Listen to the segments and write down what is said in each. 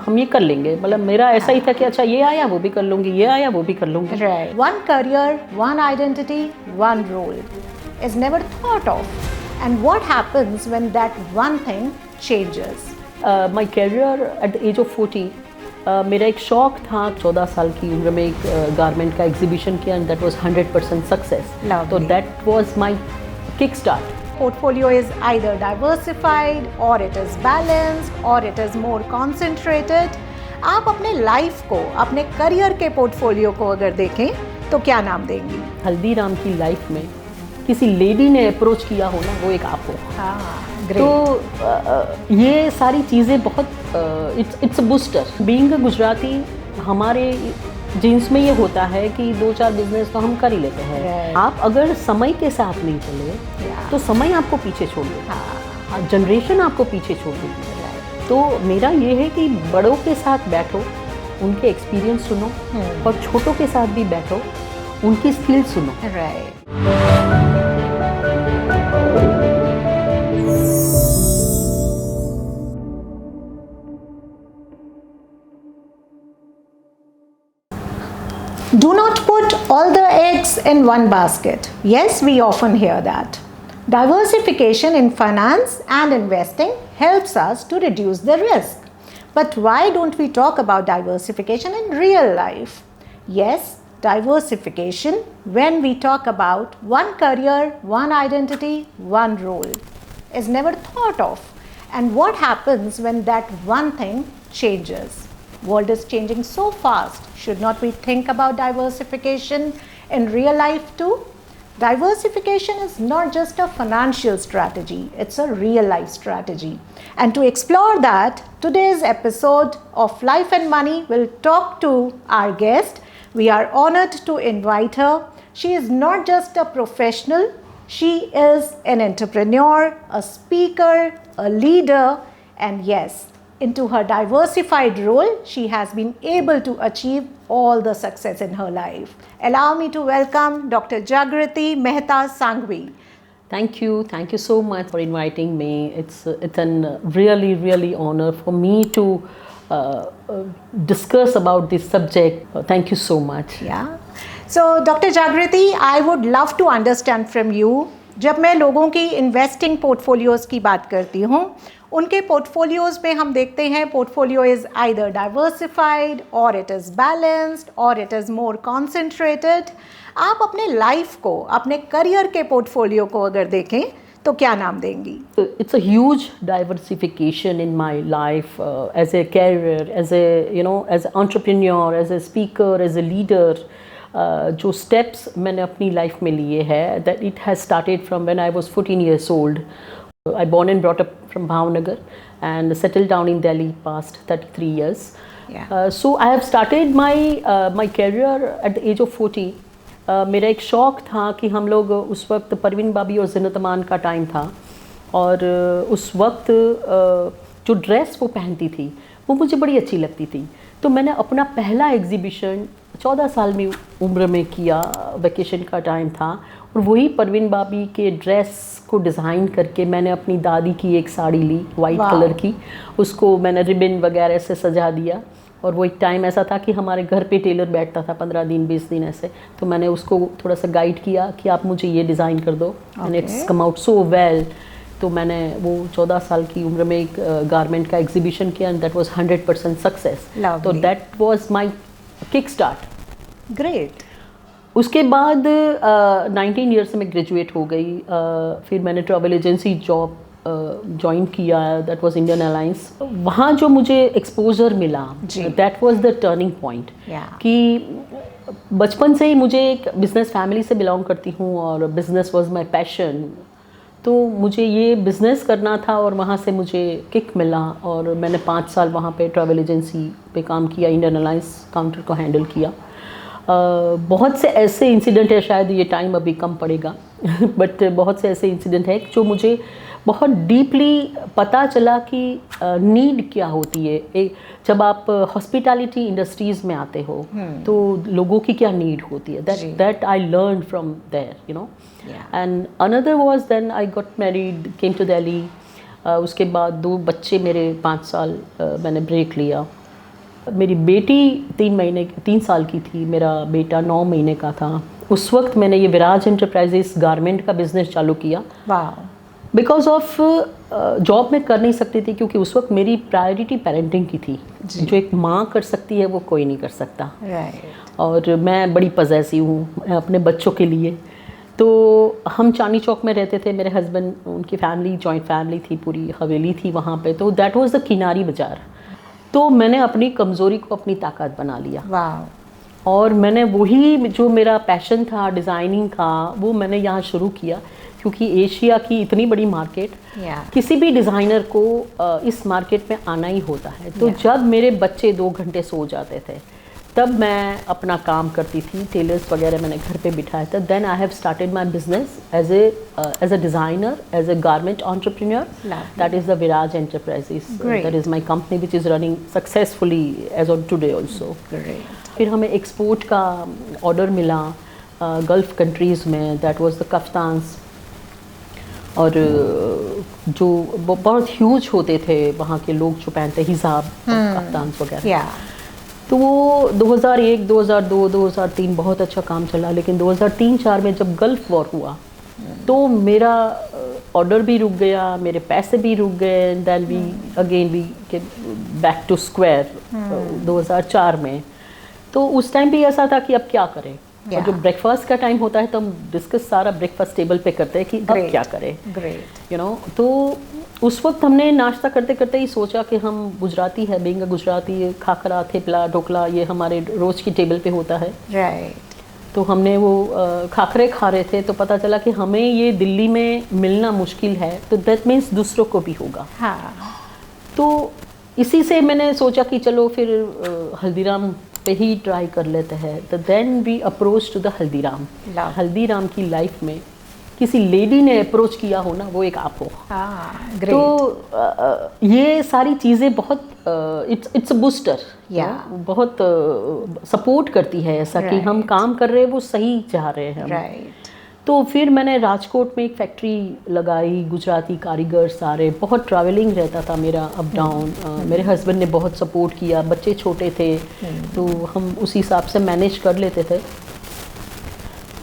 हम ये कर लेंगे, मतलब मेरा ऐसा ही था कि अच्छा ये आया वो भी कर लूँगी, ये आया वो भी कर लूँगी। Right. One career, one identity, one role is never thought of. And what happens when that one thing changes? My career at the age of 40, मेरा एक शौक था 14 साल की उम्र में एक गारमेंट का एग्जीबिशन किया एंड दैट वाज 100% सक्सेस। तो that was my kick start. Portfolio is either diversified or it is balanced or it is more concentrated. आप अपने लाइफ को, अपने करियर के पोर्टफोलियो को अगर देखें तो क्या नाम देंगी? हल्दीराम की लाइफ में किसी लेडी ने अप्रोच किया हो ना, वो एक आप हो। तो ये सारी चीज़ें बहुत it's a booster. Being a Gujarati, हमारे जीन्स में ये होता है कि 2-4 बिजनेस तो हम कर ही लेते हैं। आप अगर समय के साथ नहीं चले तो समय आपको पीछे छोड़ देगा, जनरेशन आपको पीछे छोड़ देगी। तो मेरा ये है कि बड़ों के साथ बैठो, उनके एक्सपीरियंस सुनो, और छोटों के साथ भी बैठो, उनकी स्किल सुनो। Do not put all the eggs in one basket. Yes, we often hear that. Diversification in finance and investing helps us to reduce the risk. But why don't we talk about diversification in real life? Yes, diversification when we talk about one career, one identity, one role is never thought of. And what happens when that one thing changes? World is changing so fast. Should not we think about diversification in real life too? Diversification is not just a financial strategy, it's a real life strategy. And to explore that, today's episode of Life and Money will talk to our guest. We are honored to invite her. She is not just a professional, she is an entrepreneur, a speaker, a leader, and yes, into her diversified role, she has been able to achieve all the success in her life. Allow me to welcome Dr. Jagriti Mehta Sanghvi. Thank you so much for inviting me. It's an really honor for me to discuss about this subject. Thank you so much. Yeah. So Dr. Jagriti, I would love to understand from you. जब मैं लोगों की investing portfolios की बात करती हूँ, उनके portfolios में हम देखते हैं पोर्टफोलियो इज़ आइदर डाइवर्सिफाइड और इट इज़ बैलेंस्ड और इट इज़ मोर कॉन्सेंट्रेटेड। आप अपने लाइफ को, अपने करियर के पोर्टफोलियो को अगर देखें तो क्या नाम देंगी? It's a huge diversification in my life as a career, as an entrepreneur, as a speaker, as a leader. जो स्टेप्स मैंने अपनी लाइफ में लिए हैं, that it has started from when I was 14 years old. I born and brought up from Bhavnagar and settled down in Delhi past 33 years. So I have started my career at the age of 40. मेरा एक शौक था कि हम लोग उस वक्त परवीन बाबी और ज़ीनत अमान का टाइम था, और उस वक्त जो ड्रेस वो पहनती थी वो मुझे बड़ी अच्छी लगती थी। तो मैंने अपना पहला एग्जीबिशन 14 साल में उम्र में किया, वेकेशन का टाइम था, और वही परवीन बाबी के ड्रेस को डिज़ाइन करके मैंने अपनी दादी की एक साड़ी ली वाइट कलर की, उसको मैंने रिबन वगैरह से सजा दिया। और वो एक टाइम ऐसा था कि हमारे घर पे टेलर बैठता था 15 दिन 20 दिन ऐसे, तो मैंने उसको थोड़ा सा गाइड किया कि आप मुझे ये डिज़ाइन कर दो, and it's come out so well. तो मैंने वो 14 साल की उम्र में एक गारमेंट का एग्जीबिशन किया एंड दैट वाज 100% सक्सेस। तो that was my kick start. Great. उसके बाद 19 ईयर्स में ग्रेजुएट हो गई। फिर मैंने ट्रैवल एजेंसी जॉब ज्वाइन किया, दैट वाज इंडियन एयरलाइंस। वहाँ जो मुझे एक्सपोजर मिला, that was the turning point. कि बचपन से ही मुझे एक बिजनेस फैमिली से बिलोंग करती हूँ और बिजनेस वाज माय पैशन, तो मुझे ये बिज़नेस करना था और वहाँ से मुझे किक मिला, और मैंने 5 साल वहाँ पे ट्रैवल एजेंसी पे काम किया, इंडियन एयरलाइंस काउंटर को हैंडल किया। बहुत से ऐसे इंसिडेंट है, शायद ये टाइम अभी कम पड़ेगा बट बहुत से ऐसे इंसिडेंट है जो मुझे बहुत डीपली पता चला कि नीड क्या होती है। जब आप हॉस्पिटैलिटी इंडस्ट्रीज़ में आते हो तो लोगों की क्या नीड होती है, that I learn from there, you know. And another was then I got married, came to Delhi. उसके बाद 2 बच्चे मेरे, 5 साल मैंने ब्रेक लिया, मेरी बेटी 3 साल की थी, मेरा बेटा 9 महीने का था। उस वक्त मैंने ये विराज एंटरप्राइजेस गारमेंट का बिज़नेस चालू किया। वाह। बिकॉज ऑफ जॉब मैं कर नहीं सकती थी, क्योंकि उस वक्त मेरी प्रायोरिटी पेरेंटिंग की थी। जो एक माँ कर सकती है वो कोई नहीं कर सकता। राइट। और मैं बड़ी पजेसिव हूँ अपने बच्चों के लिए। तो हम चांदनी चौक में रहते थे, मेरे हस्बैंड, उनकी फैमिली जॉइंट फैमिली थी, पूरी हवेली थी वहाँ पे। तो दैट वाज द किनारी बाज़ार। तो मैंने अपनी कमज़ोरी को अपनी ताकत बना लिया। वाह। और मैंने वही जो मेरा पैशन था डिज़ाइनिंग का, वो मैंने यहाँ शुरू किया। क्योंकि एशिया की इतनी बड़ी मार्केट, किसी भी डिज़ाइनर को इस मार्केट में आना ही होता है। तो जब मेरे बच्चे 2 घंटे सो जाते थे, तब मैं अपना काम करती थी। टेलर्स वगैरह मैंने घर पे बिठाया था। Then I have started my business as a designer, as a garment entrepreneur. That is the Viraj Enterprises. That is my company which is running successfully as on today also. फिर हमें एक्सपोर्ट का order मिला Gulf countries में। That was the kaftans, और जो बहुत huge होते थे वहाँ के लोग जो पहनते, हिजाब, कफ्तान्स वगैरह। तो वो 2001, 2002, 2003 बहुत अच्छा काम चला। लेकिन 2003-04 में जब गल्फ़ वॉर हुआ, तो मेरा ऑर्डर भी रुक गया, मेरे पैसे भी रुक गए। Then we again we back to square 2004 में। तो उस टाइम भी ऐसा था कि अब क्या करें। और जो ब्रेकफास्ट का टाइम होता है तो हम डिस्कस सारा ब्रेकफास्ट टेबल पे करते हैं कि अब क्या करें। यू नो, तो उस वक्त हमने नाश्ता करते करते ही सोचा कि हम गुजराती है, बीइंग अ गुजराती, खाखरा, थेपला, ढोकला ये हमारे रोज़ की टेबल पे होता है। तो हमने वो खाखरे खा रहे थे, तो पता चला कि हमें ये दिल्ली में मिलना मुश्किल है, तो दैट मीन्स दूसरों को भी होगा। तो इसी से मैंने सोचा कि चलो फिर हल्दीराम पे ही ट्राई कर लेते हैं। तो then we approach to the Haldiram. Haldiram की लाइफ में किसी लेडी ने अप्रोच किया हो ना, वो एक आप हो। तो ये सारी चीज़ें बहुत इट्स अ बूस्टर, बहुत सपोर्ट करती है ऐसा कि हम काम कर रहे हैं वो सही चाह रहे हैं हम। तो फिर मैंने राजकोट में एक फैक्ट्री लगाई, गुजराती कारीगर सारे, बहुत ट्रैवलिंग रहता था मेरा अप डाउन। मेरे हस्बैंड ने बहुत सपोर्ट किया, बच्चे छोटे थे तो हम उस हिसाब से मैनेज कर लेते थे।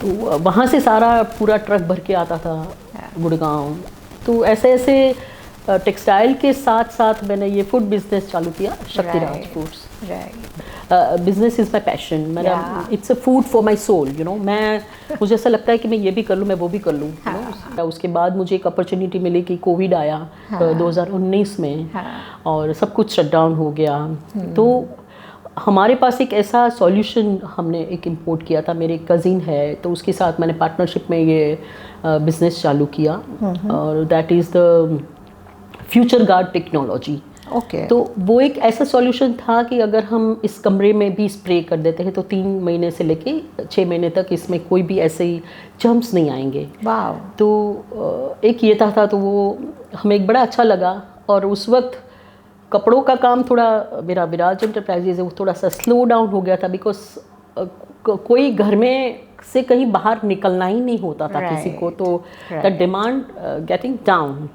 तो वहाँ से सारा पूरा ट्रक भर के आता था गुड़गांव। तो ऐसे ऐसे टेक्सटाइल के साथ साथ मैंने ये फूड बिजनेस चालू किया, Shaktiraj foods. Business is my passion. मेरा it's a food for my soul, you know. मुझे ऐसा लगता है कि मैं ये भी कर लूँ, मैं वो भी कर लूँ। उसके बाद मुझे एक अपॉर्चुनिटी मिली कि कोविड आया 2019 में, और सब कुछ शट डाउन हो गया। तो हमारे पास एक ऐसा सॉल्यूशन हमने एक इंपोर्ट किया था। मेरे कज़िन है, तो उसके साथ मैंने पार्टनरशिप में ये बिज़नेस चालू किया, और that is the future guard technology. तो वो एक ऐसा सॉल्यूशन था कि अगर हम इस कमरे में भी स्प्रे कर देते हैं तो 3 महीने से लेके 6 महीने तक इसमें कोई भी ऐसे जर्म्स नहीं आएंगे। तो एक ये था तो वो हमें एक बड़ा अच्छा लगा। और उस वक्त कपड़ों का काम थोड़ा, मेरा विराज एंटरप्राइजेज है वो थोड़ा सा स्लो डाउन हो गया था, बिकॉज कोई घर में से कहीं बाहर निकलना ही नहीं होता था किसी को। तो द डिमांड गेटिंग डाउन।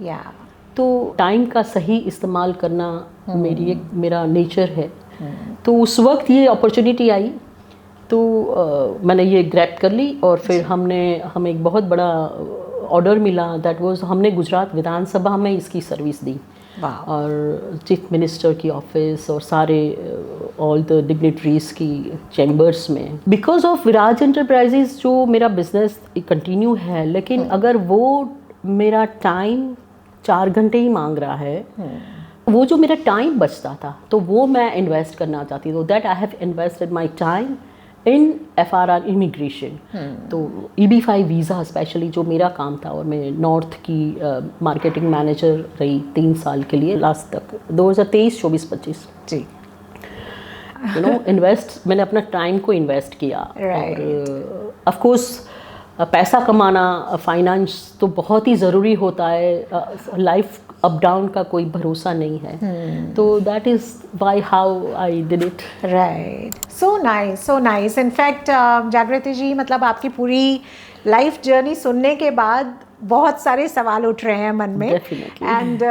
तो टाइम का सही इस्तेमाल करना मेरा नेचर है। तो उस वक्त ये अपॉर्चुनिटी आई, तो मैंने ये ग्रैब कर ली। और फिर हमें एक बहुत बड़ा ऑर्डर मिला। दैट वाज, हमने गुजरात विधानसभा में इसकी सर्विस दी, और चीफ मिनिस्टर की ऑफिस और सारे ऑल द डिग्निटरीज की चैम्बर्स में। बिकॉज ऑफ विराज एंटरप्राइजेज जो मेरा बिजनेस कंटिन्यू है, लेकिन अगर वो मेरा टाइम 4 घंटे ही मांग रहा है, वो जो मेरा टाइम बचता था तो वो मैं इन्वेस्ट करना चाहती हूँ। That I have invested my time in FRR immigration. तो EB5 वीज़ा स्पेशली जो मेरा काम था, और मैं नॉर्थ की मार्केटिंग मैनेजर रही 3 साल के लिए, लास्ट तक 2023, 24, 25 जी। यू नो, मैंने अपना टाइम को इन्वेस्ट किया। और ऑफ कोर्स पैसा कमाना, फाइनेंस तो बहुत ही ज़रूरी होता है। लाइफ अप डाउन का कोई भरोसा नहीं है। तो that is why how I did it. So nice. In fact जागृति जी, मतलब आपकी पूरी लाइफ जर्नी सुनने के बाद बहुत सारे सवाल उठ रहे हैं मन में, and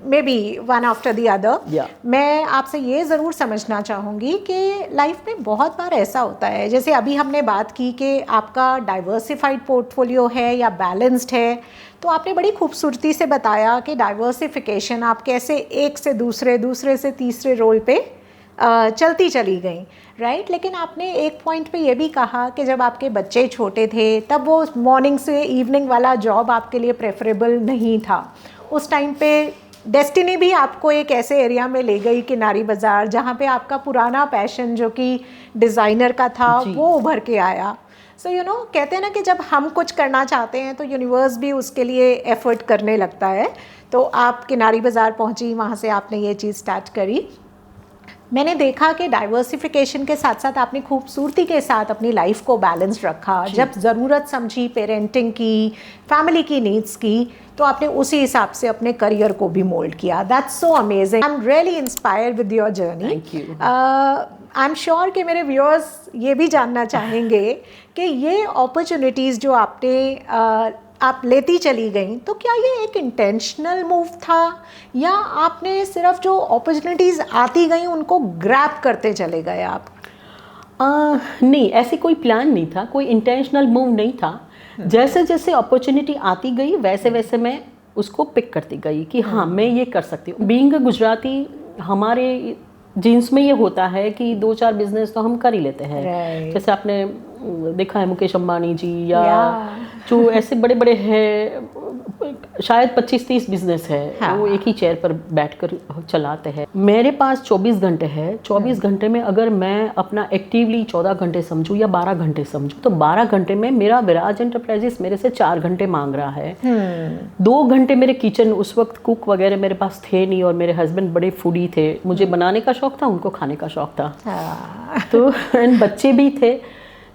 may be one after the other. मैं आपसे ये ज़रूर समझना चाहूँगी कि लाइफ में बहुत बार ऐसा होता है, जैसे अभी हमने बात की कि आपका डाइवर्सिफाइड पोर्टफोलियो है या बैलेंस्ड है, तो आपने बड़ी खूबसूरती से बताया कि डाइवर्सिफिकेशन आप कैसे एक से दूसरे, दूसरे से तीसरे रोल पे चलती चली गई, राइट। लेकिन आपने एक पॉइंट पे ये भी कहा कि जब आपके बच्चे छोटे थे तब वो मॉर्निंग से इवनिंग वाला जॉब आपके लिए प्रेफरेबल नहीं था। उस टाइम पे डेस्टिनी भी आपको एक ऐसे एरिया में ले गई, किनारी बाज़ार, जहाँ पे आपका पुराना पैशन जो कि डिज़ाइनर का था वो उभर के आया। सो यू नो, कहते हैं ना कि जब हम कुछ करना चाहते हैं तो यूनिवर्स भी उसके लिए एफर्ट करने लगता है। तो आप किनारी बाज़ार पहुँची, वहाँ से आपने ये चीज़ स्टार्ट करी। मैंने देखा कि डाइवर्सिफिकेशन के साथ साथ आपने खूबसूरती के साथ अपनी लाइफ को बैलेंस रखा। जब ज़रूरत समझी पेरेंटिंग की, फैमिली की नीड्स की, तो आपने उसी हिसाब से अपने करियर को भी मोल्ड किया। That's so amazing. I am really inspired with your journey. Thank you. I am sure कि मेरे व्यूअर्स ये भी जानना चाहेंगे कि ये अपॉर्चुनिटीज़ जो आपने आप लेती चली गई, तो क्या ये एक इंटेंशनल मूव था या आपने सिर्फ जो अपॉर्चुनिटीज़ आती गई उनको ग्रैब करते चले गए आप? नहीं, ऐसे कोई प्लान नहीं था, कोई इंटेंशनल मूव नहीं था। जैसे जैसे अपॉर्चुनिटी आती गई वैसे वैसे मैं उसको पिक करती गई कि हाँ मैं ये कर सकती हूँ। बीइंग अ गुजराती, हमारे जीन्स में ये होता है कि 2-4 बिजनेस तो हम कर ही लेते हैं। जैसे आपने देखा है मुकेश अंबानी जी या जो ऐसे बड़े बड़े हैं, शायद 25-30 बिजनेस है, वो एक ही चेयर पर बैठकर चलाते हैं। मेरे पास 24 घंटे है। 24 घंटे में अगर मैं अपना एक्टिवली 14 घंटे समझूं या 12 घंटे समझूं, तो 12 घंटे में मेरा विराज एंटरप्राइजेस मेरे से 4 घंटे मांग रहा है। 2 घंटे मेरे किचन, उस वक्त कुक वगैरह मेरे पास थे नहीं, और मेरे हस्बैंड बड़े फूडी थे। मुझे बनाने का शौक था, उनको खाने का शौक था। तो एंड बच्चे भी थे,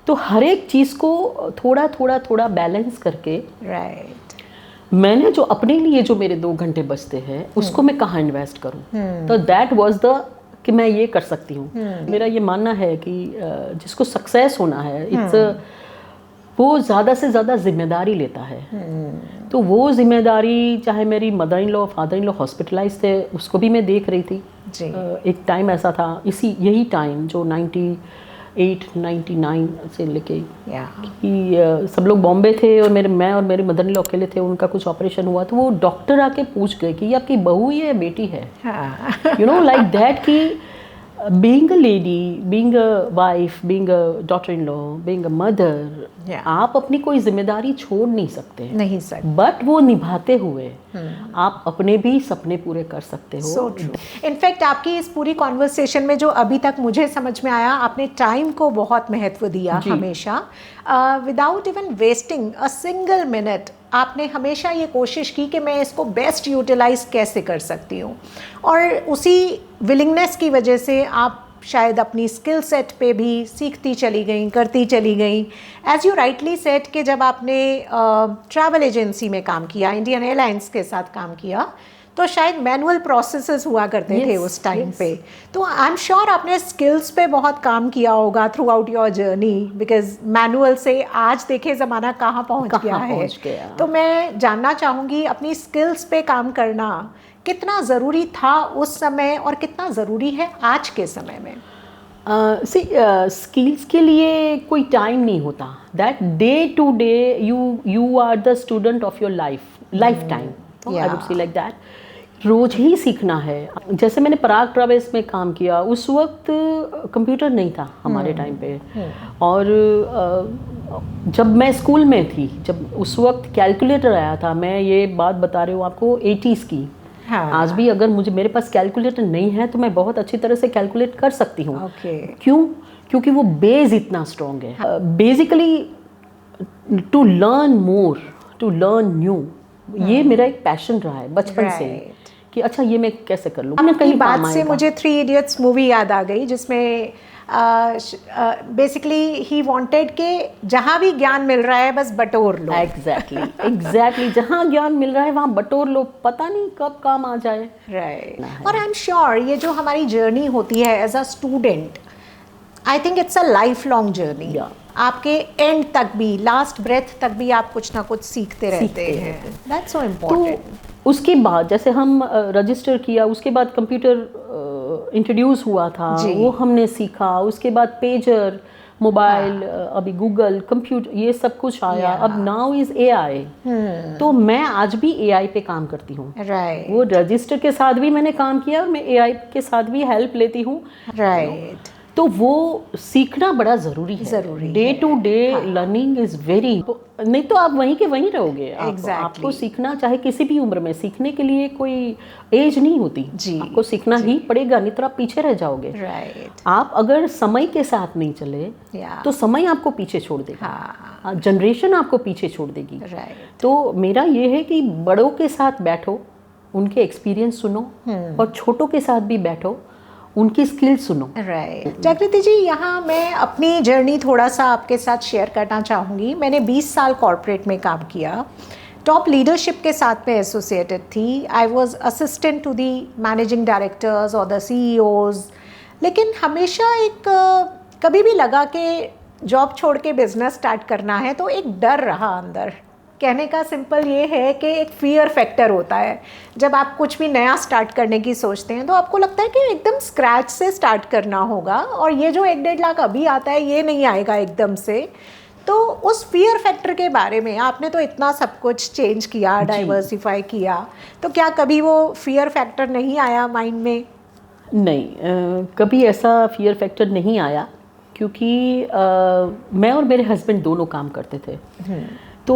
तो हर एक चीज़ को थोड़ा थोड़ा थोड़ा बैलेंस करके मैंने जो अपने लिए जो मेरे 2 घंटे बचते हैं उसको मैं कहाँ इन्वेस्ट करूँ। तो दैट वाज द कि मैं ये कर सकती हूँ। मेरा ये मानना है कि जिसको सक्सेस होना है, वो ज़्यादा से ज़्यादा जिम्मेदारी लेता है। तो वो जिम्मेदारी, चाहे मेरी mother in law father in law hospitalise थे, उसको भी मैं देख रही थी। एक टाइम ऐसा था, यही टाइम जो 98-99 से लेके कि सब लोग बॉम्बे थे और मैं और मेरे मदर इन लॉ अकेले थे। उनका कुछ ऑपरेशन हुआ तो वो डॉक्टर आके पूछ गए कि ये आपकी बहू ही है बेटी है, यू नो लाइक दैट। कि being a lady, being a wife, being a daughter-in-law, being a mother, आप अपनी कोई जिम्मेदारी छोड़ नहीं सकते, बट वो निभाते हुए आप अपने भी सपने पूरे कर सकते हो। So true. इनफैक्ट आपकी इस पूरी कॉन्वर्सेशन में जो अभी तक मुझे समझ में आया, आपने टाइम को बहुत महत्व दिया हमेशा, without even wasting a single minute. आपने हमेशा ये कोशिश की कि मैं इसको बेस्ट यूटिलाइज कैसे कर सकती हूँ, और उसी विलिंगनेस की वजह से आप शायद अपनी स्किल सेट पे भी सीखती चली गई, करती चली गई। एज यू राइटली सेड कि जब आपने ट्रैवल एजेंसी में काम किया, इंडियन एयरलाइंस के साथ काम किया, तो शायद मैनुअल प्रोसेसेस हुआ करते थे उस टाइम पे। तो आई एम श्योर आपने स्किल्स पे बहुत काम किया होगा through out your journey, because manual से आज देखे ज़माना कहाँ पहुँच गया है। तो मैं जानना चाहूँगी, अपनी स्किल्स पे काम करना कितना ज़रूरी था उस समय और कितना ज़रूरी है आज के समय में? स्किल्स के लिए कोई टाइम नहीं होता। That day to day you are the student of your life time. I would say like that. रोज ही सीखना है। जैसे मैंने पराग ट्रैवल्स में काम किया, उस वक्त कंप्यूटर नहीं था हमारे टाइम पे, और जब मैं स्कूल में थी, जब उस वक्त कैलकुलेटर आया था, मैं ये बात बता रही हूँ आपको 80s की। आज भी अगर मेरे पास कैलकुलेटर नहीं है तो मैं बहुत अच्छी तरह से कैलकुलेट कर सकती हूँ। क्यों? क्योंकि वो बेस इतना स्ट्रॉन्ग है। Basically to learn more, to learn new, ये मेरा एक पैशन रहा है बचपन से कि अच्छा ये मैं कैसे कर लूँ। कहीं बात से मुझे 3 इडियट्स मूवी याद आ गई, जिसमें बेसिकली ही वांटेड के जहाँ भी ज्ञान मिल रहा है बस बटोर लो। एग्जैक्टली जहाँ ज्ञान मिल रहा है वहाँ बटोर लो, पता नहीं कब काम आ जाए। और आई एम श्योर ये जो हमारी जर्नी होती है as a student, I think it's a life long journey. Yeah. आपके एंड तक भी, लास्ट ब्रेथ तक भी आप कुछ ना कुछ सीखते रहते हैं। That's so important. तो उसके बाद जैसे हम रजिस्टर किया, उसके बाद कंप्यूटर इंट्रोड्यूस हुआ था, जी। वो हमने सीखा। उसके बाद पेजर, मोबाइल, अभी गूगल, कंप्यूटर, ये सब कुछ आया। Yeah. अब नाउ इज एआई। तो मैं आज भी एआई पे काम करती हूँ। राइट वो रजिस्टर के साथ भी मैंने काम किया और मैं एआई के साथ भी हेल्प लेती हूँ। राइट। तो वो सीखना बड़ा ज़रूरी है। ज़रूरी day to day learning is very, नहीं तो आप वहीं के वहीं रहोगे। Exactly. आपको सीखना, चाहे किसी भी उम्र में, सीखने के लिए कोई एज नहीं होती। जी, आपको सीखना ही पड़ेगा, नहीं तो आप पीछे रह जाओगे। राइट। आप अगर समय के साथ नहीं चले Yeah. तो समय आपको पीछे छोड़ देगा, हाँ। जनरेशन आपको पीछे छोड़ देगी। राइट। तो मेरा ये है कि बड़ों के साथ बैठो, उनके एक्सपीरियंस सुनो, और छोटों के साथ भी बैठो, उनकी स्किल सुनो। राइट। जागृति जी, यहाँ मैं अपनी जर्नी थोड़ा सा आपके साथ शेयर करना चाहूँगी। मैंने 20 साल कॉर्पोरेट में काम किया, टॉप लीडरशिप के साथ में एसोसिएटेड थी। I was assistant to the managing directors और द CEOs। लेकिन हमेशा एक कभी भी लगा कि जॉब छोड़ के बिजनेस स्टार्ट करना है तो एक डर रहा अंदर। कहने का सिंपल ये है कि एक फियर फैक्टर होता है। जब आप कुछ भी नया स्टार्ट करने की सोचते हैं तो आपको लगता है कि एकदम स्क्रैच से स्टार्ट करना होगा, और ये जो 1-1.5 लाख अभी आता है ये नहीं आएगा एकदम से। तो उस फियर फैक्टर के बारे में, आपने तो इतना सब कुछ चेंज किया, डाइवर्सिफाई किया, तो क्या कभी वो फियर फैक्टर नहीं आया माइंड में? नहीं, कभी ऐसा फियर फैक्टर नहीं आया, क्योंकि मैं और मेरे हस्बैंड दोनों काम करते थे। तो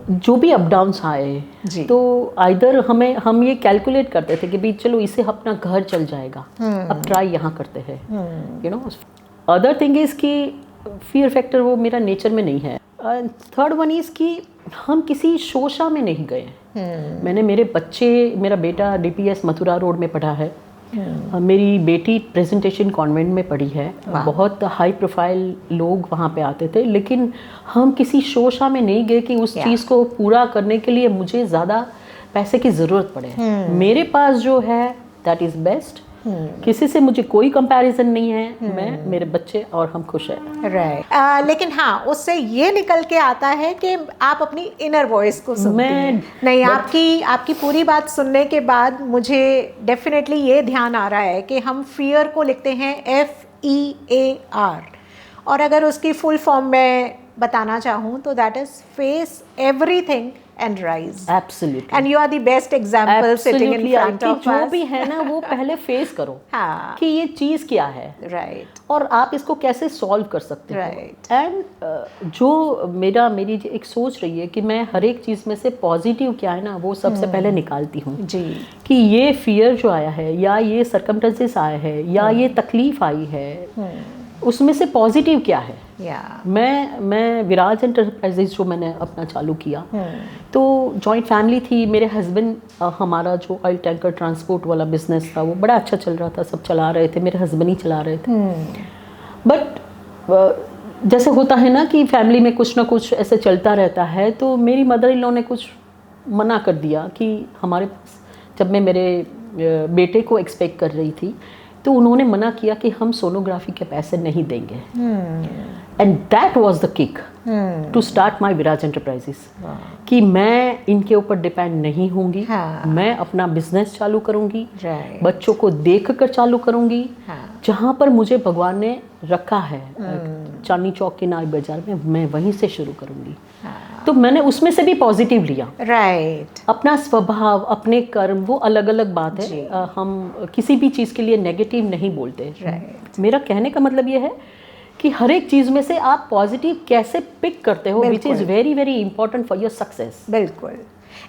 जो भी अप डाउन्स आए तो आइदर हम ये कैलकुलेट करते थे कि भाई चलो इससे अपना घर चल जाएगा, अब ट्राई यहाँ करते हैं, you know. Other thing is कि फियर फैक्टर वो मेरा नेचर में नहीं है। थर्ड वन इज़ कि हम किसी शोशा में नहीं गए। मैंने मेरा बेटा DPS मथुरा रोड में पढ़ा है, मेरी बेटी प्रेजेंटेशन कॉन्वेंट में पढ़ी है। बहुत हाई प्रोफाइल लोग वहाँ पे आते थे, लेकिन हम किसी शोशा में नहीं गए कि उस चीज़ को पूरा करने के लिए मुझे ज़्यादा पैसे की ज़रूरत पड़े। मेरे पास जो है दैट इज़ बेस्ट। किसी से मुझे कोई कंपैरिजन नहीं है। मैं, मेरे बच्चे और हम खुश हैं। राइट। लेकिन हाँ, उससे ये निकल के आता है कि आप अपनी इनर वॉइस को सुनते हैं। नहीं, आपकी पूरी बात सुनने के बाद मुझे डेफिनेटली ये ध्यान आ रहा है कि हम फियर को लिखते हैं FEAR, और अगर उसकी फुल फॉर्म में बताना चाहूँ तो that is face everything and rise. Absolutely. And you are the best example sitting in front of us. जो भी है ना वो पहले फेस करो हाँ, कि ये चीज़ क्या है, राइट, और आप इसको कैसे सॉल्व कर सकते हो। Right. एंड जो मेरी एक सोच रही है कि मैं हर एक चीज़ में से पॉजिटिव क्या है ना वो सबसे पहले निकालती हूँ। जी, कि ये फियर जो आया है, या ये सर्कमस्टेंसेस आए हैं, या ये तकलीफ आई है, उसमें से पॉजिटिव क्या है। मैं विराज एंटरप्राइजेज जो मैंने अपना चालू किया, तो जॉइंट फैमिली थी। मेरे हस्बैंड, हमारा जो ऑयल टैंकर ट्रांसपोर्ट वाला बिजनेस था वो बड़ा अच्छा चल रहा था, सब चला रहे थे, मेरे हस्बैंड ही चला रहे थे। बट जैसे होता है ना कि फैमिली में कुछ ना कुछ ऐसे चलता रहता है, तो मेरी मदर इन लॉ ने कुछ मना कर दिया कि हमारे पास, जब मैं मेरे बेटे को एक्सपेक्ट कर रही थी तो उन्होंने मना किया कि हम सोनोग्राफी के पैसे नहीं देंगे। And that was the kick to start my Viraj Enterprises, कि मैं इनके ऊपर डिपेंड नहीं होंगी। मैं अपना बिजनेस चालू करूंगी, बच्चों को देख कर चालू करूंगी। जहाँ पर मुझे भगवान ने रखा है, चांदनी चौक के नाई बाजार में, मैं वहीं से शुरू करूंगी। तो मैंने उसमें से भी पॉजिटिव लिया। राइट। अपना स्वभाव, अपने कर्म, वो अलग अलग बात है। हम किसी भी चीज़ के लिए नेगेटिव नहीं बोलते। मेरा कहने का मतलब ये है कि हर एक चीज़ में से आप पॉजिटिव कैसे पिक करते हो, which is very very important for your success. बिल्कुल।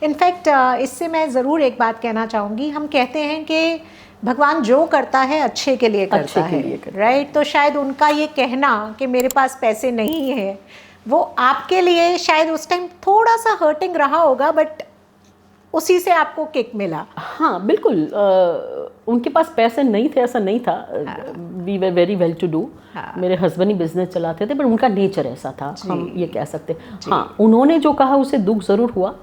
इनफैक्ट इससे मैं ज़रूर एक बात कहना चाहूँगी। हम कहते हैं कि भगवान जो करता है अच्छे के लिए करता है, राइट। तो शायद उनका ये कहना कि मेरे पास पैसे नहीं है, वो आपके लिए शायद उस टाइम थोड़ा सा हर्टिंग रहा होगा, बट उसी से आपको किक मिला। हाँ बिल्कुल। उनके पास पैसे नहीं थे ऐसा नहीं था। We were very well to do. मेरे हस्बैंड ही बिजनेस चलाते थे, पर उनका नेचर ऐसा था, हम ये कह सकते। हाँ, उन्होंने जो कहा उसे दुख ज़रूर हुआ,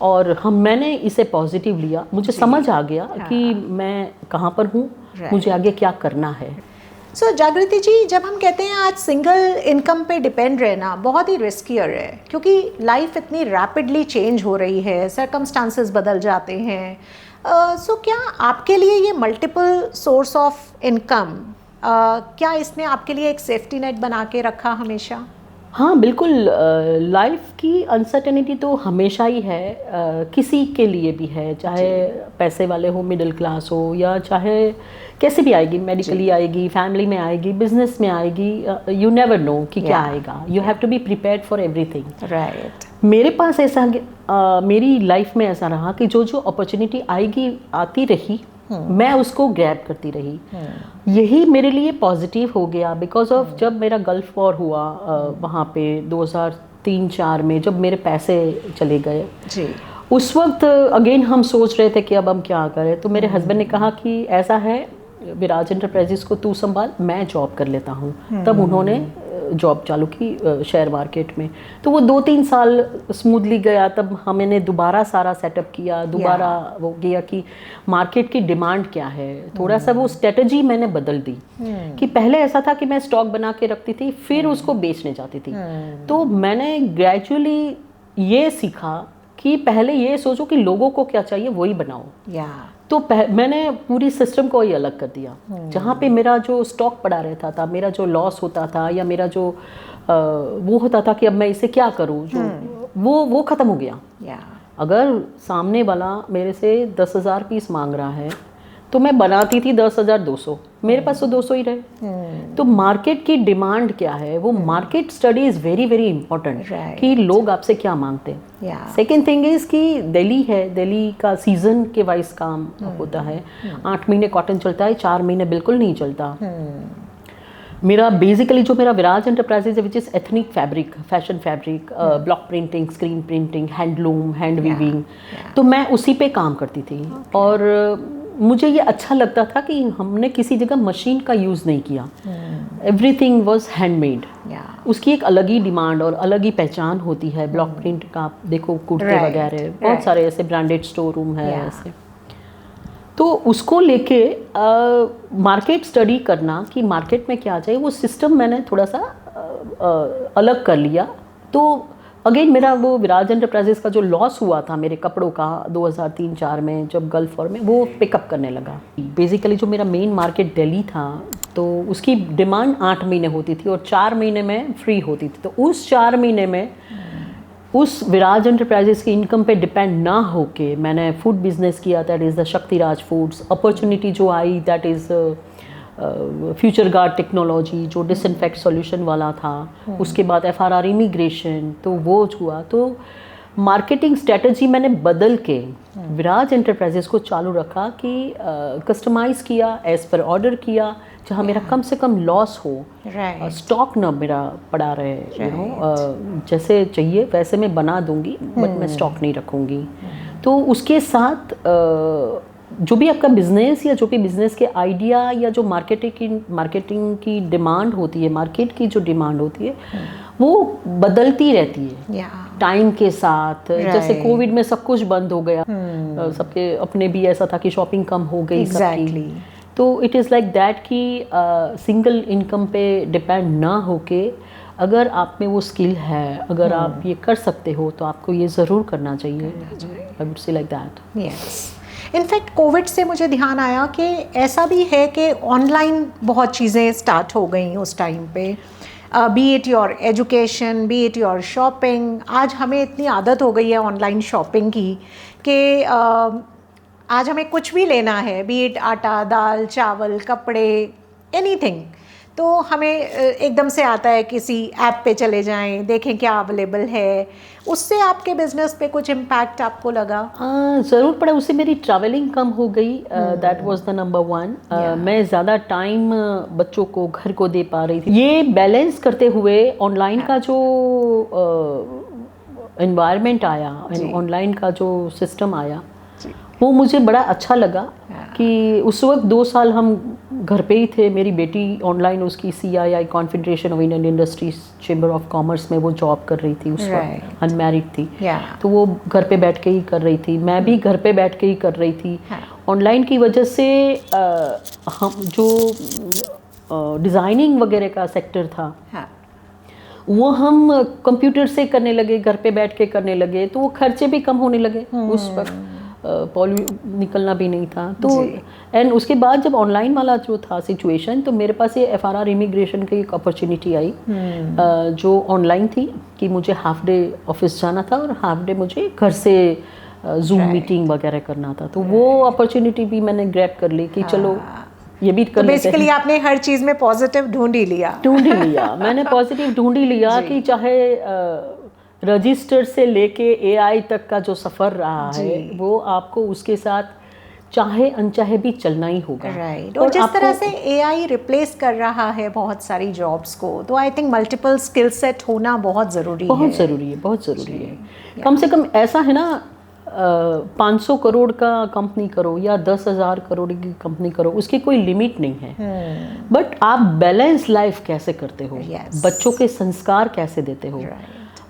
और मैंने इसे पॉजिटिव लिया। मुझे समझ आ गया कि मैं कहाँ पर हूँ, मुझे आगे क्या करना है। सो जागृति जी, जब हम कहते हैं आज सिंगल इनकम पे डिपेंड रहना बहुत ही रिस्कियर है, क्योंकि लाइफ इतनी रैपिडली चेंज हो रही है, सर्कमस्टांसेस बदल जाते हैं। सो क्या आपके लिए ये मल्टीपल सोर्स ऑफ इनकम, क्या इसने आपके लिए एक सेफ्टी नेट बना के रखा हमेशा? हाँ बिल्कुल, लाइफ की अनसर्टेनिटी तो हमेशा ही है, किसी के लिए भी है, चाहे पैसे वाले हो, मिडिल क्लास हो, या चाहे कैसे भी आएगी, मेडिकली आएगी, फैमिली में आएगी, बिजनेस में आएगी, यू नेवर नो कि क्या आएगा। You have to be prepared for everything. Right. मेरे पास ऐसा मेरी लाइफ में ऐसा रहा कि जो जो अपॉर्चुनिटी आती रही, मैं उसको ग्रैब करती रही। यही मेरे लिए पॉजिटिव हो गया बिकॉज ऑफ जब मेरा गल्फ वॉर हुआ वहाँ पे 2003-4 में, जब मेरे पैसे चले गए जी, उस वक्त अगेन हम सोच रहे थे कि अब हम क्या करें। तो मेरे हस्बैंड ने कहा कि ऐसा है, विराज एंटरप्राइजेस को तू संभाल, मैं जॉब कर लेता हूँ। तब उन्होंने जॉब चालू की शेयर मार्केट में। तो वो 2-3 साल स्मूथली गया। तब हमने दोबारा सारा सेटअप किया, दोबारा वो किया कि मार्केट की डिमांड क्या है। थोड़ा सा वो स्ट्रेटजी मैंने बदल दी कि पहले ऐसा था कि मैं स्टॉक बना के रखती थी, फिर उसको बेचने जाती थी। तो मैंने ग्रेजुअली ये सीखा कि पहले ये सोचो कि लोगों को क्या चाहिए वही बनाओ। तो मैंने पूरी सिस्टम को ही अलग कर दिया। जहाँ पे मेरा जो स्टॉक पड़ा रहता था, मेरा जो लॉस होता था, या मेरा जो वो होता था कि अब मैं इसे क्या करूँ, जो वो ख़त्म हो गया। अगर सामने वाला मेरे से 10,000 पीस मांग रहा है तो मैं बनाती थी 10,200, मेरे पास तो 200 ही रहे। तो मार्केट की डिमांड क्या है, वो market study is very very important कि लोग आपसे क्या मांगते हैं। सेकेंड थिंग इज़ कि दिल्ली है, दिल्ली का सीजन के वाइज काम होता है। 8 महीने कॉटन चलता है, 4 महीने बिल्कुल नहीं चलता। मेरा बेसिकली जो मेरा विराज एंटरप्राइजेज है, which is ethnic fabric, fashion fabric, block printing, screen printing, handloom, hand weaving, तो मैं उसी पे काम करती थी। और मुझे ये अच्छा लगता था कि हमने किसी जगह मशीन का यूज़ नहीं किया। Everything was handmade. उसकी एक अलग ही डिमांड और अलग ही पहचान होती है। ब्लॉक प्रिंट का आप देखो, कुर्ते वगैरह, बहुत सारे ऐसे ब्रांडेड स्टोर रूम है ऐसे। तो उसको लेके मार्केट स्टडी करना कि मार्केट में क्या चाहिए, वो सिस्टम मैंने थोड़ा सा अलग कर लिया। तो अगेन मेरा वो विराज एंटरप्राइजेस का जो लॉस हुआ था मेरे कपड़ों का 2003-4 में, जब गल्फ वॉर में, वो पिकअप करने लगा। बेसिकली जो मेरा मेन मार्केट दिल्ली था, तो उसकी डिमांड 8 महीने होती थी और 4 महीने में फ्री होती थी। तो उस 4 महीने में उस विराज एंटरप्राइजेस की इनकम पे डिपेंड ना होके मैंने फूड बिजनेस किया, that is the Shaktiraj foods. Opportunity जो आई, that is future guard technology, जो डिसइंफेक्ट सॉल्यूशन वाला था। उसके बाद FRR इमिग्रेशन, तो वो हुआ। तो मार्केटिंग स्ट्रेटजी मैंने बदल के विराज एंटरप्राइजेस को चालू रखा कि कस्टमाइज़ किया, एज पर ऑर्डर किया, जहाँ मेरा कम से कम लॉस हो, स्टॉक ना मेरा पड़ा रहे, यू नो, जैसे चाहिए वैसे मैं बना दूंगी, बट मैं स्टॉक नहीं रखूँगी। तो उसके साथ जो भी आपका बिजनेस या जो भी बिजनेस के आइडिया या जो मार्केटिंग की डिमांड होती है, मार्केट की जो डिमांड होती है, वो बदलती रहती है टाइम के साथ। जैसे कोविड में सब कुछ बंद हो गया, सबके अपने भी ऐसा था कि शॉपिंग कम हो गई सबकी। तो इट इज़ लाइक दैट कि सिंगल इनकम पे डिपेंड ना होके, अगर आप में वो स्किल है, अगर आप ये कर सकते हो, तो आपको ये ज़रूर करना चाहिए। आई would say like that. Yes, in fact Covid से मुझे ध्यान आया कि ऐसा भी है कि ऑनलाइन बहुत चीज़ें स्टार्ट हो गई उस टाइम पे, B it your education, B it your shopping. आज हमें इतनी आदत हो गई है ऑनलाइन शॉपिंग की कि आज हमें कुछ भी लेना है, बी इट आटा, दाल, चावल, कपड़े, एनीथिंग, तो हमें एकदम से आता है किसी ऐप पे चले जाएं, देखें क्या अवेलेबल है। उससे आपके बिजनेस पे कुछ इम्पैक्ट आपको लगा? ज़रूर पड़ा। उससे मेरी ट्रैवलिंग कम हो गई, दैट वाज द नंबर 1। मैं ज़्यादा टाइम बच्चों को, घर को दे पा रही थी। ये बैलेंस करते हुए ऑनलाइन का जो एनवायरनमेंट आया, ऑनलाइन का जो सिस्टम आया, वो मुझे बड़ा अच्छा लगा कि उस वक्त 2 साल हम घर पे ही थे। मेरी बेटी ऑनलाइन उसकी CII confederation of Indian industries chamber of commerce में वो जॉब कर रही थी, उस वक्त अनमैरिड थी। तो वो घर पे बैठ के ही कर रही थी, मैं भी घर पे बैठ के ही कर रही थी। ऑनलाइन की वजह से हम जो डिज़ाइनिंग वगैरह का सेक्टर था, हाँ, वो हम कंप्यूटर से करने लगे, घर पे बैठ के करने लगे, तो वो खर्चे भी कम होने लगे उस वक्त, निकलना भी नहीं था तो। एंड उसके बाद जब ऑनलाइन वाला जो था सिचुएशन, तो मेरे पास ये FRR इमिग्रेशन की एक अपॉर्चुनिटी आई जो ऑनलाइन थी कि मुझे हाफ डे ऑफिस जाना था और हाफ डे मुझे घर से जूम मीटिंग वगैरह करना था। तो वो अपॉर्चुनिटी भी मैंने ग्रैब कर ली कि चलो ये भी कर तो लेते बेसिकली हैं। आपने हर चीज में पॉजिटिव ढूंढ ही लिया। मैंने पॉजिटिव ढूंढ ही लिया कि चाहे रजिस्टर से लेके AI तक का जो सफ़र रहा है वो आपको उसके साथ चाहे अनचाहे भी चलना ही होगा। राइट। और जिस तरह से AI रिप्लेस कर रहा है बहुत सारी जॉब्स को, तो I think multiple skill set होना बहुत ज़रूरी है। बहुत ज़रूरी है। कम से कम ऐसा है ना, 500 करोड़ का कंपनी करो या 10,000 करोड़ की कंपनी करो, उसकी कोई लिमिट नहीं है। बट आप बैलेंस लाइफ कैसे करते हो, बच्चों के संस्कार कैसे देते हो,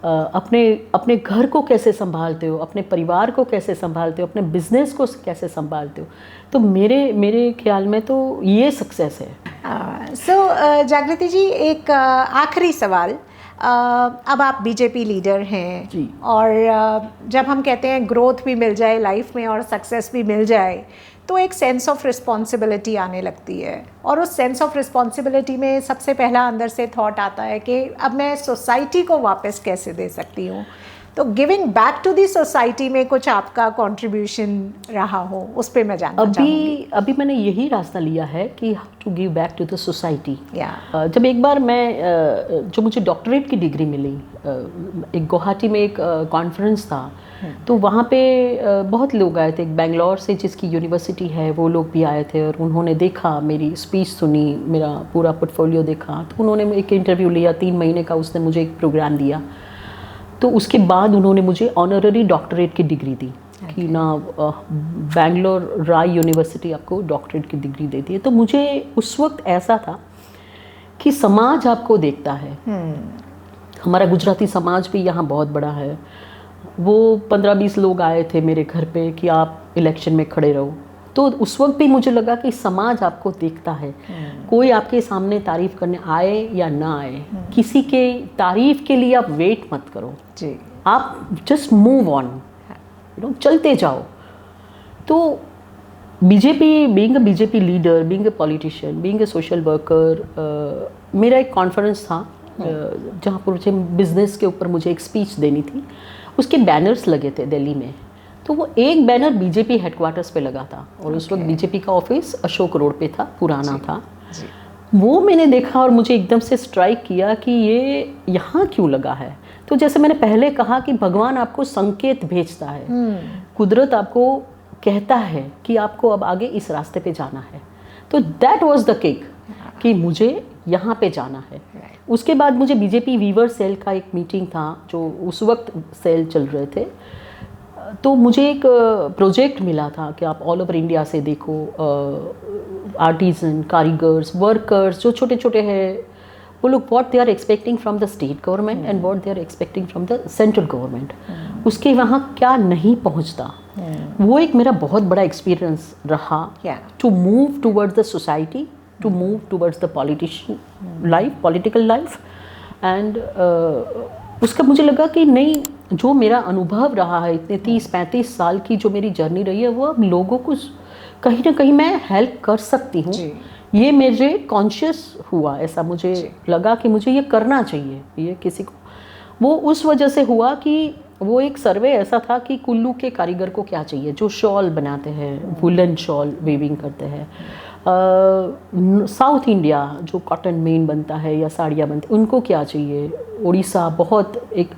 अपने घर को कैसे संभालते हो, अपने परिवार को कैसे संभालते हो, अपने बिजनेस को कैसे संभालते हो, तो मेरे ख्याल में तो ये सक्सेस है। सो जागृति जी, एक आखिरी सवाल। अब आप बीजेपी लीडर हैं जी। और जब हम कहते हैं ग्रोथ भी मिल जाए लाइफ में और सक्सेस भी मिल जाए, तो एक सेंस ऑफ रिस्पॉन्सिबिलिटी आने लगती है, और उस सेंस ऑफ रिस्पॉन्सिबिलिटी में सबसे पहला अंदर से थॉट आता है कि अब मैं सोसाइटी को वापस कैसे दे सकती हूँ। तो giving back to the society में कुछ आपका कंट्रीब्यूशन रहा हो, उस पर मैं जानना चाहूँगी। अभी मैंने यही रास्ता लिया है कि how to give back to the society. जब एक बार मैं जो मुझे डॉक्टरेट की डिग्री मिली, एक गुवाहाटी में एक कॉन्फ्रेंस था, तो वहाँ पे बहुत लोग आए थे, एक बेंगलोर से जिसकी यूनिवर्सिटी है वो लोग भी आए थे, और उन्होंने देखा, मेरी स्पीच सुनी, मेरा पूरा पोर्टफोलियो देखा, तो उन्होंने एक इंटरव्यू लिया 3 महीने का, उसने मुझे एक प्रोग्राम दिया। तो उसके बाद उन्होंने मुझे ऑनररी डॉक्टरेट की डिग्री दी कि ना बेंगलोर राय यूनिवर्सिटी आपको डॉक्टरेट की डिग्री देती है। तो मुझे उस वक्त ऐसा था कि समाज आपको देखता है। हमारा गुजराती समाज भी यहाँ बहुत बड़ा है। वो 15-20 लोग आए थे मेरे घर पे कि आप इलेक्शन में खड़े रहो, तो उस वक्त भी मुझे लगा कि समाज आपको देखता है। कोई आपके सामने तारीफ करने आए या ना आए, किसी के तारीफ के लिए आप वेट मत करो जी, आप जस्ट मूव ऑन, चलते जाओ। तो BJP, being a BJP leader, being a politician, being a social worker, मेरा एक कॉन्फ्रेंस था जहाँ पर मुझे बिजनेस के ऊपर मुझे एक स्पीच देनी थी। उसके बैनर्स लगे थे दिल्ली में, तो वो एक बैनर बीजेपी हेडक्वार्टर्स पे लगा था, और उस वक्त बीजेपी का ऑफिस अशोक रोड पे था, पुराना था। वो मैंने देखा और मुझे एकदम से स्ट्राइक किया कि ये यहाँ क्यों लगा है। तो जैसे मैंने पहले कहा कि भगवान आपको संकेत भेजता है, कुदरत आपको कहता है कि आपको अब आगे इस रास्ते पे जाना है। तो दैट वाज द किक कि मुझे यहाँ पे जाना है। उसके बाद मुझे बीजेपी वीवर सेल का एक मीटिंग था, जो उस वक्त सेल चल रहे थे, तो मुझे एक प्रोजेक्ट मिला था कि आप ऑल ओवर इंडिया से देखो, आर्टिजन, कारीगर्स, वर्कर्स जो छोटे छोटे हैं, वो लोग what they are expecting from the state government and what they are expecting from the central government, उसके वहाँ क्या नहीं पहुँचता। वो एक मेरा बहुत बड़ा एक्सपीरियंस रहा to move towards the society, to move towards the political life. And उसका मुझे लगा कि नहीं, जो मेरा अनुभव रहा है इतने 30-35 साल की जो मेरी जर्नी रही है, वो अब लोगों को कहीं ना कहीं मैं हेल्प कर सकती हूँ। ये मेरे कॉन्शियस हुआ, ऐसा मुझे लगा कि मुझे ये करना चाहिए। ये किसी को, वो उस वजह से हुआ कि वो एक सर्वे ऐसा था कि कुल्लू के कारीगर को क्या चाहिए, जो शॉल बनाते हैं, वुलन शॉल वीविंग करते हैं। साउथ इंडिया जो कॉटन मेन बनता है या साड़ियाँ बनती, उनको क्या चाहिए। उड़ीसा बहुत एक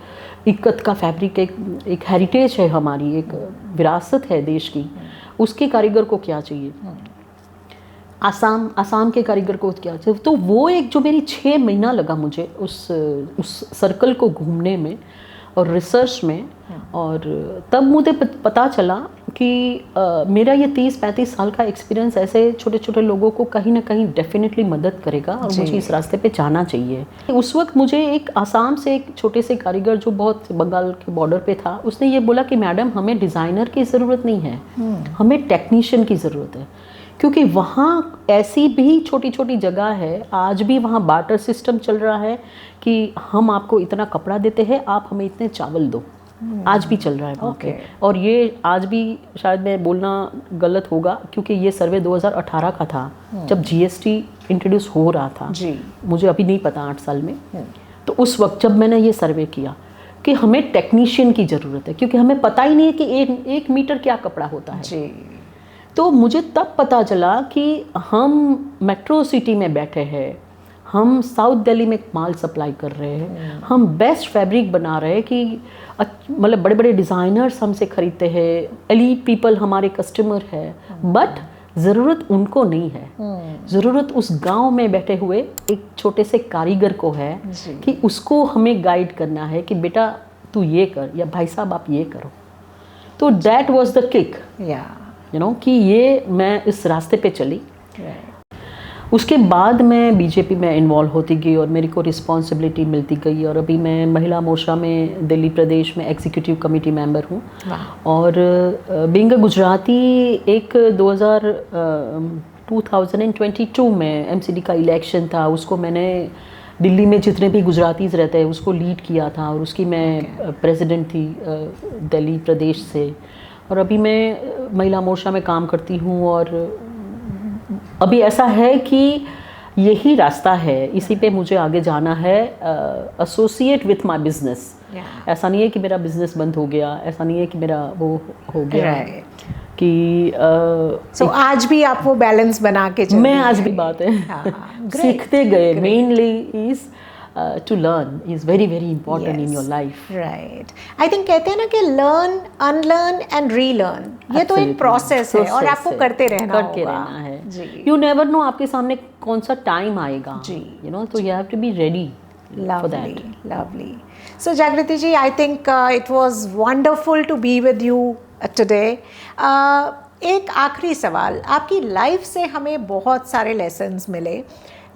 इक्कत का फैब्रिक, एक हेरिटेज है हमारी, एक विरासत है देश की, उसके कारीगर को क्या चाहिए। आसाम के कारीगर को क्या चाहिए। तो वो एक जो मेरी 6 महीना लगा मुझे उस सर्कल को घूमने में और रिसर्च में, और तब मुझे पता चला कि मेरा ये 30-35 साल का एक्सपीरियंस ऐसे छोटे छोटे लोगों को कहीं ना कहीं डेफिनेटली मदद करेगा, और मुझे इस रास्ते पे जाना चाहिए। उस वक्त मुझे एक आसाम से एक छोटे से कारीगर जो बहुत बंगाल के बॉर्डर पे था, उसने ये बोला कि मैडम हमें डिज़ाइनर की ज़रूरत नहीं है, हमें टेक्नीशियन की ज़रूरत है, क्योंकि वहाँ ऐसी भी छोटी छोटी जगह है, आज भी वहाँ बार्टर सिस्टम चल रहा है कि हम आपको इतना कपड़ा देते हैं, आप हमें इतने चावल दो। आज भी चल रहा है वहाँ पे। और ये आज भी, शायद मैं बोलना गलत होगा क्योंकि ये सर्वे 2018 का था, जब जीएसटी इंट्रोड्यूस हो रहा था जी। मुझे अभी नहीं पता 8 साल में। तो उस वक्त जब मैंने ये सर्वे किया कि हमें टेक्नीशियन की ज़रूरत है, क्योंकि हमें पता ही नहीं है कि एक मीटर क्या कपड़ा होता है जी। तो मुझे तब पता चला कि हम मेट्रो सिटी में बैठे हैं, हम साउथ दिल्ली में माल सप्लाई कर रहे हैं, हम बेस्ट फैब्रिक बना रहे हैं कि मतलब बड़े बड़े डिज़ाइनर्स हमसे ख़रीदते हैं, एलीट पीपल हमारे कस्टमर है, बट ज़रूरत उनको नहीं है। ज़रूरत उस गांव में बैठे हुए एक छोटे से कारीगर को है कि उसको हमें गाइड करना है कि बेटा तू ये कर, या भाई साहब आप ये करो। तो that was the kick, you know, कि ये मैं इस रास्ते पे चली। उसके बाद मैं बीजेपी में इन्वॉल्व होती गई और मेरे को रिस्पॉन्सिबिलिटी मिलती गई, और अभी मैं महिला मोर्चा में दिल्ली प्रदेश में एग्जीक्यूटिव कमेटी मेंबर हूँ। और बीइंग अ गुजराती, एक 2022 में एमसीडी का इलेक्शन था, उसको मैंने दिल्ली में जितने भी गुजरातीज़ रहते हैं उसको लीड किया था, और उसकी मैं प्रेसिडेंट थी दिल्ली प्रदेश से। और अभी मैं महिला मोर्चा में काम करती हूँ, और अभी ऐसा है कि यही रास्ता है, इसी पे मुझे आगे जाना है, एसोसिएट विथ माय बिजनेस। ऐसा नहीं है कि मेरा बिजनेस बंद हो गया, ऐसा नहीं है कि मेरा वो हो गया कि आज भी आप वो बैलेंस बना के चल रही हैं। आज भी बात है सीखते गए। Mainly is to learn is very very important in your life. Right. I think कहते हैं ना कि learn, unlearn and relearn, ये तो एक प्रोसेस है और आपको करते रहना है जी। You never know आपके सामने कौन सा टाइम आएगा जी, you know, so you have to be ready for that. Lovely. So Jagriti ji, I think it was wonderful to be with you today. एक आखिरी सवाल, आपकी लाइफ से हमें बहुत सारे लेसन्स मिले,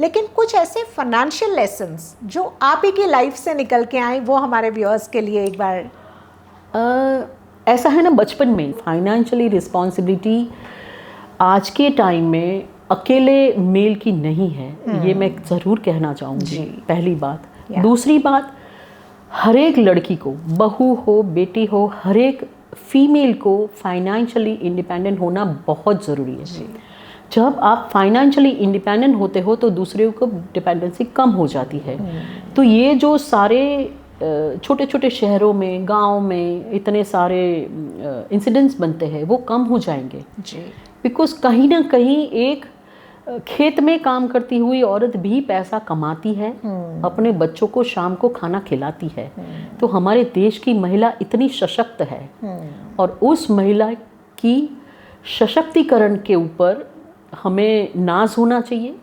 लेकिन कुछ ऐसे फाइनेंशियल लेसन्स जो आप ही की लाइफ से निकल के आए, वो हमारे व्यूअर्स के लिए एक बार। ऐसा है ना, बचपन में फाइनेंशियली रिस्पॉन्सिबिलिटी आज के टाइम में अकेले मेल की नहीं है, ये मैं ज़रूर कहना चाहूँगी, पहली बात। दूसरी बात, हर एक लड़की को, बहू हो बेटी हो, हर एक फीमेल को फाइनेंशियली इंडिपेंडेंट होना बहुत ज़रूरी है। जब आप फाइनेंशियली इंडिपेंडेंट होते हो तो दूसरे को डिपेंडेंसी कम हो जाती है। तो ये जो सारे छोटे छोटे शहरों में, गांव में इतने सारे इंसिडेंट्स बनते हैं, वो कम हो जाएंगे जी। बिकॉज कहीं ना कहीं एक खेत में काम करती हुई औरत भी पैसा कमाती है, अपने बच्चों को शाम को खाना खिलाती है। तो हमारे देश की महिला इतनी सशक्त है, और उस महिला की सशक्तिकरण के ऊपर हमें नाज होना चाहिए,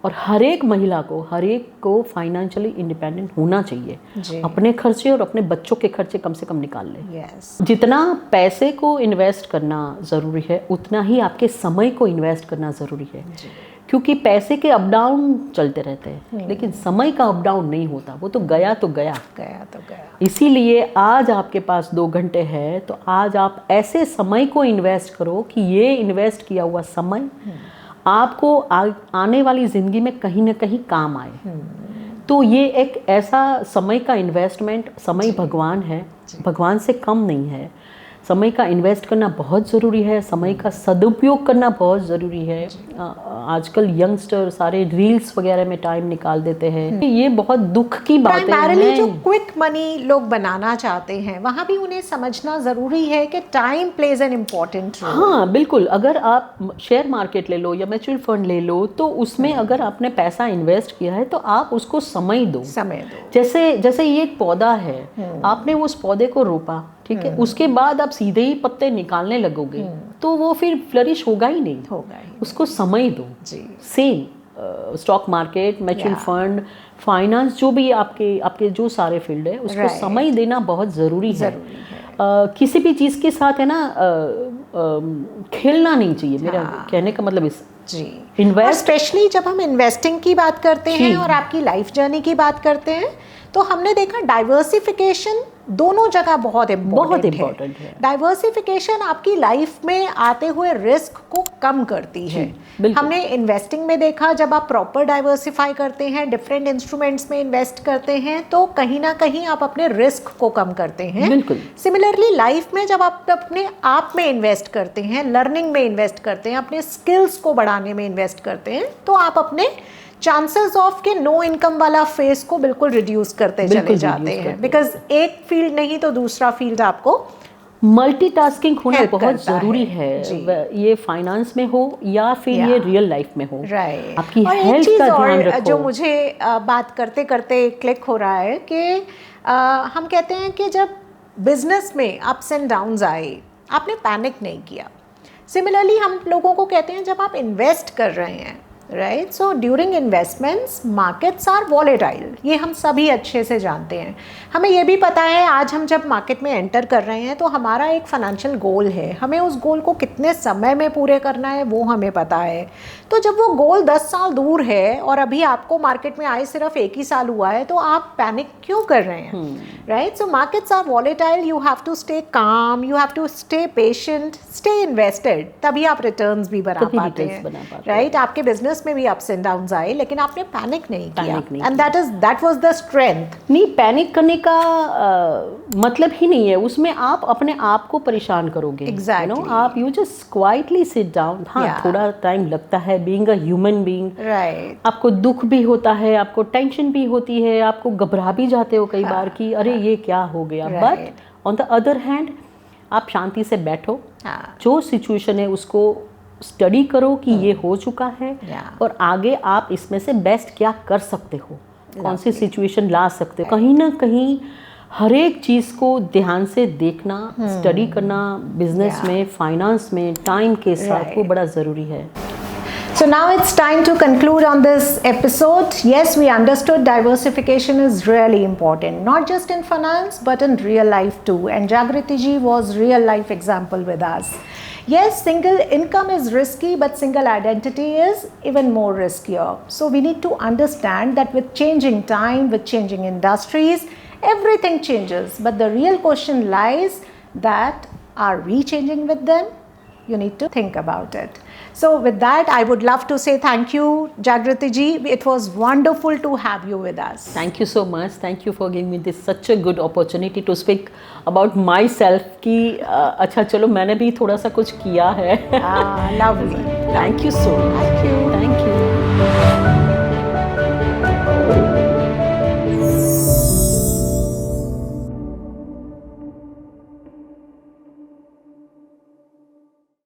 और हर एक महिला को, हर एक को फाइनेंशियली इंडिपेंडेंट होना चाहिए। अपने खर्चे और अपने बच्चों के खर्चे कम से कम निकाल लें। जितना पैसे को इन्वेस्ट करना ज़रूरी है, उतना ही आपके समय को इन्वेस्ट करना ज़रूरी है। क्योंकि पैसे के अप डाउन चलते रहते हैं, लेकिन समय का अप डाउन नहीं होता, वो तो गया तो गया। इसीलिए आज आपके पास 2 घंटे है, तो आज आप ऐसे समय को इन्वेस्ट करो कि ये इन्वेस्ट किया हुआ समय आपको आने वाली ज़िंदगी में कहीं ना कहीं काम आए। तो ये एक ऐसा समय का इन्वेस्टमेंट, समय भगवान है, भगवान से कम नहीं है। समय का इन्वेस्ट करना बहुत ज़रूरी है, समय का सदुपयोग करना बहुत ज़रूरी है। आजकल यंगस्टर सारे रील्स वगैरह में टाइम निकाल देते हैं, ये बहुत दुख की बात है। प्राइमरीली जो क्विक मनी लोग बनाना चाहते हैं, वहाँ भी उन्हें समझना ज़रूरी है कि time plays an important role. हाँ बिल्कुल, अगर आप शेयर मार्केट ले लो या म्यूचुअल फंड ले लो, तो उसमें अगर आपने पैसा इन्वेस्ट किया है तो आप उसको समय दो। जैसे ये एक पौधा है, आपने उस पौधे को रोपा, ठीक है, उसके बाद आप सीधे ही पत्ते निकालने लगोगे तो वो फिर फ्लरिश होगा ही नहीं, उसको समय दो जी। Same stock market, mutual fund, finance, जो भी आपके जो सारे फील्ड है, उसको समय देना बहुत ज़रूरी है। किसी भी चीज़ के साथ है ना खेलना नहीं चाहिए, मेरा कहने का मतलब इस जी। इन्वेस्ट, स्पेशली जब हम इन्वेस्टिंग की बात करते हैं और आपकी लाइफ जर्नी की बात करते हैं, तो हमने देखा डाइवर्सिफिकेशन दोनों जगह बहुत इम्पोर्टेंट है। डाइवर्सिफिकेशन आपकी लाइफ में आते हुए रिस्क को कम करती है। हमने इन्वेस्टिंग में देखा, जब आप प्रॉपर डाइवर्सिफाई करते हैं, डिफरेंट इंस्ट्रूमेंट्स में इन्वेस्ट करते हैं, तो कहीं ना कहीं आप अपने रिस्क को कम करते हैं। बिल्कुल। सिमिलरली लाइफ में जब आप अपने आप में इन्वेस्ट करते हैं, लर्निंग में इन्वेस्ट करते हैं, अपने स्किल्स को बढ़ाने में इन्वेस्ट करते हैं, तो आप अपने चांसेस ऑफ के नो इनकम वाला फेस को बिल्कुल रिड्यूस करते चले जाते हैं। बिकॉज एक फील्ड नहीं तो दूसरा फील्ड आपको मल्टीटास्किंग होना बहुत ज़रूरी है। ये फाइनेंस में हो या फिर ये रियल लाइफ में हो। राइट। आपकी हेल्थ का ध्यान रखो। जो मुझे बात करते करते क्लिक हो रहा है कि हम कहते हैं कि जब बिजनेस में अप्स एंड डाउन्स आए, आपने पैनिक नहीं किया। सिमिलरली हम लोगों को कहते हैं जब आप इन्वेस्ट कर रहे हैं, right, so during investments markets are volatile, ये हम सभी अच्छे से जानते हैं। हमें ये भी पता है आज हम जब मार्केट में एंटर कर रहे हैं तो हमारा एक फाइनेंशियल गोल है, हमें उस गोल को कितने समय में पूरे करना है वो हमें पता है। तो जब वो गोल 10 साल दूर है और अभी आपको मार्केट में आए सिर्फ 1 ही साल हुआ है, तो आप पैनिक क्यों कर रहे हैं, right? So markets are volatile, you have to stay calm, you have to stay patient, stay invested, तभी आप रिटर्न्स भी बना पाते हैं, राइट? आपके बिजनेस में भी अप्स एंड डाउन्स आए लेकिन आपने पैनिक नहीं किया, and that was the strength. नहीं, पैनिक करने का मतलब ही नहीं है, उसमें आप अपने आप को परेशान करोगे। एग्जैक्टली। आप you just quietly sit down. हाँ, थोड़ा टाइम लगता है being a human being, right. आपको दुख भी होता है, आपको टेंशन भी होती है, आपको घबरा भी जाते हो कई बार कि अरे ये क्या हो गया। But on the other hand आप शांति से बैठो, जो सिचुएशन है उसको स्टडी करो कि ये हो चुका है और आगे आप इसमें से बेस्ट क्या कर सकते हो, कौन सी सिचुएशन ला सकते हो। कहीं ना कहीं हर एक चीज़ को ध्यान से देखना, स्टडी करना बिजनेस में, फाइनेंस में, टाइम के साथ वो बड़ा ज़रूरी है। So now it's time to conclude on this episode. Yes, we understood diversification is really important, not just in finance, but in real life too. And Jagriti ji was real life example with us. Yes, single income is risky, but single identity is even more riskier. So we need to understand that with changing time, with changing industries, everything changes. But the real question lies that are we changing with them? You need to think about it. So with that, I would love to say thank you, Jagriti ji. It was wonderful to have you with us. Thank you so much. Thank you for giving me this such a good opportunity to speak about myself. कि अच्छा चलो मैंने भी थोड़ा सा कुछ किया है. Lovely. Thank you so much. Thank you. Thank you.